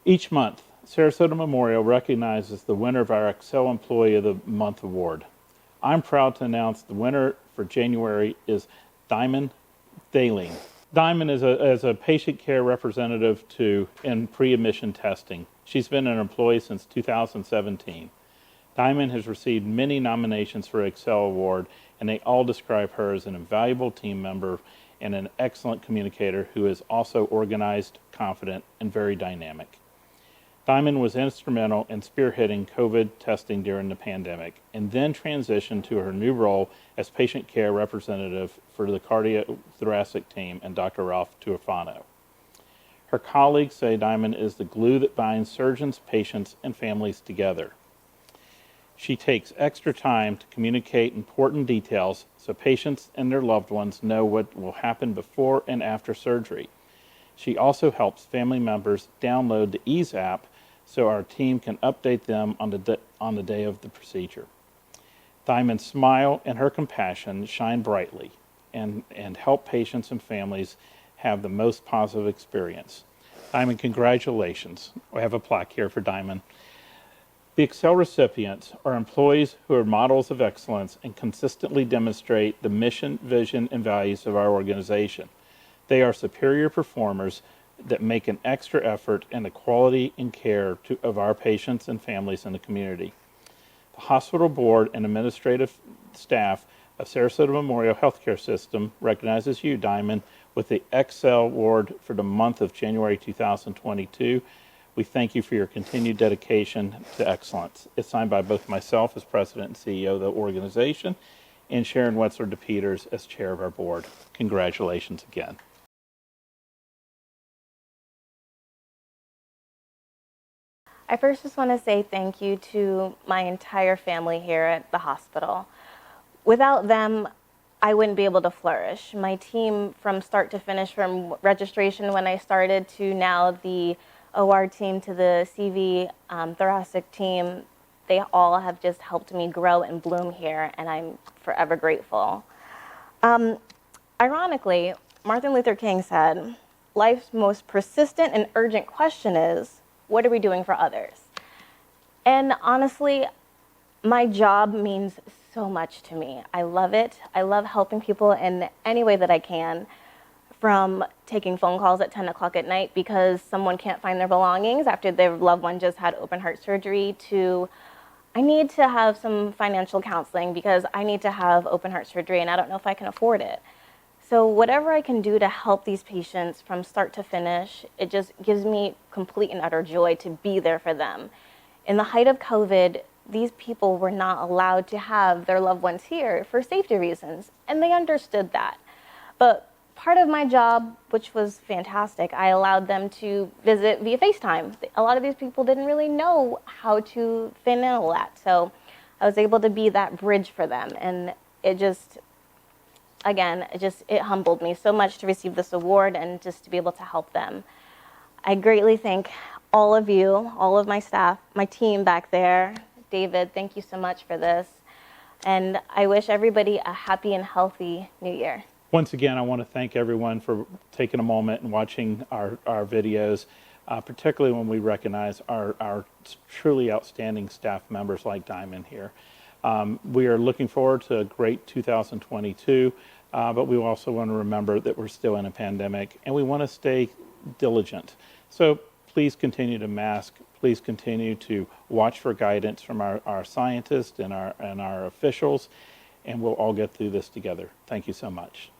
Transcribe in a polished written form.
Each month, Sarasota Memorial recognizes the winner of our Excel Employee of the Month award. I'm proud to announce the winner for January is Dyamond Thailing. Dyamond is a patient care representative in pre-admission testing. She's been an employee since 2017. Dyamond has received many nominations for Excel Award, and they all describe her as an invaluable team member and an excellent communicator who is also organized, confident, and very dynamic. Dyamond was instrumental in spearheading COVID testing during the pandemic and then transitioned to her new role as patient care representative for the cardiothoracic team and Dr. Ralph Tuafano. Her colleagues say Dyamond is the glue that binds surgeons, patients, and families together. She takes extra time to communicate important details so patients and their loved ones know what will happen before and after surgery. She also helps family members download the EASE app so our team can update them on the day of the procedure. Dyamond's smile and her compassion shine brightly and help patients and families have the most positive experience. Dyamond, congratulations. I have a plaque here for Dyamond. The Excel recipients are employees who are models of excellence and consistently demonstrate the mission, vision, and values of our organization. They are superior performers that make an extra effort in the quality and care of our patients and families in the community. The hospital board and administrative staff of Sarasota Memorial Healthcare System recognizes you, Dyamond, with the Excel Award for the month of January 2022. We thank you for your continued dedication to excellence. It's signed by both myself as president and CEO of the organization and Sharon Wetzler de Peters as chair of our board. Congratulations again. I first just want to say thank you to my entire family here at the hospital. Without them, I wouldn't be able to flourish. My team from start to finish, from registration when I started to now the OR team to the CV thoracic team, they all have just helped me grow and bloom here, and I'm forever grateful. Ironically, Martin Luther King said, life's most persistent and urgent question is, what are we doing for others? And honestly, my job means so much to me. I love it. I love helping people in any way that I can, from taking phone calls at 10 o'clock at night because someone can't find their belongings after their loved one just had open heart surgery, to I need to have some financial counseling because I need to have open heart surgery and I don't know if I can afford it. So whatever I can do to help these patients from start to finish, it just gives me complete and utter joy to be there for them. In the height of COVID, these people were not allowed to have their loved ones here for safety reasons, and they understood that. But part of my job, which was fantastic, I allowed them to visit via FaceTime. A lot of these people didn't really know how to finagle that, so I was able to be that bridge for them, and it just, again, it humbled me so much to receive this award and just to be able to help them. I greatly thank all of you, all of my staff, my team back there. David, thank you so much for this. And I wish everybody a happy and healthy new year. Once again, I want to thank everyone for taking a moment and watching our videos, particularly when we recognize our truly outstanding staff members like Dyamond here. We are looking forward to a great 2022. But we also want to remember that we're still in a pandemic and we want to stay diligent. So please continue to mask. Please continue to watch for guidance from our scientists and our officials, and we'll all get through this together. Thank you so much.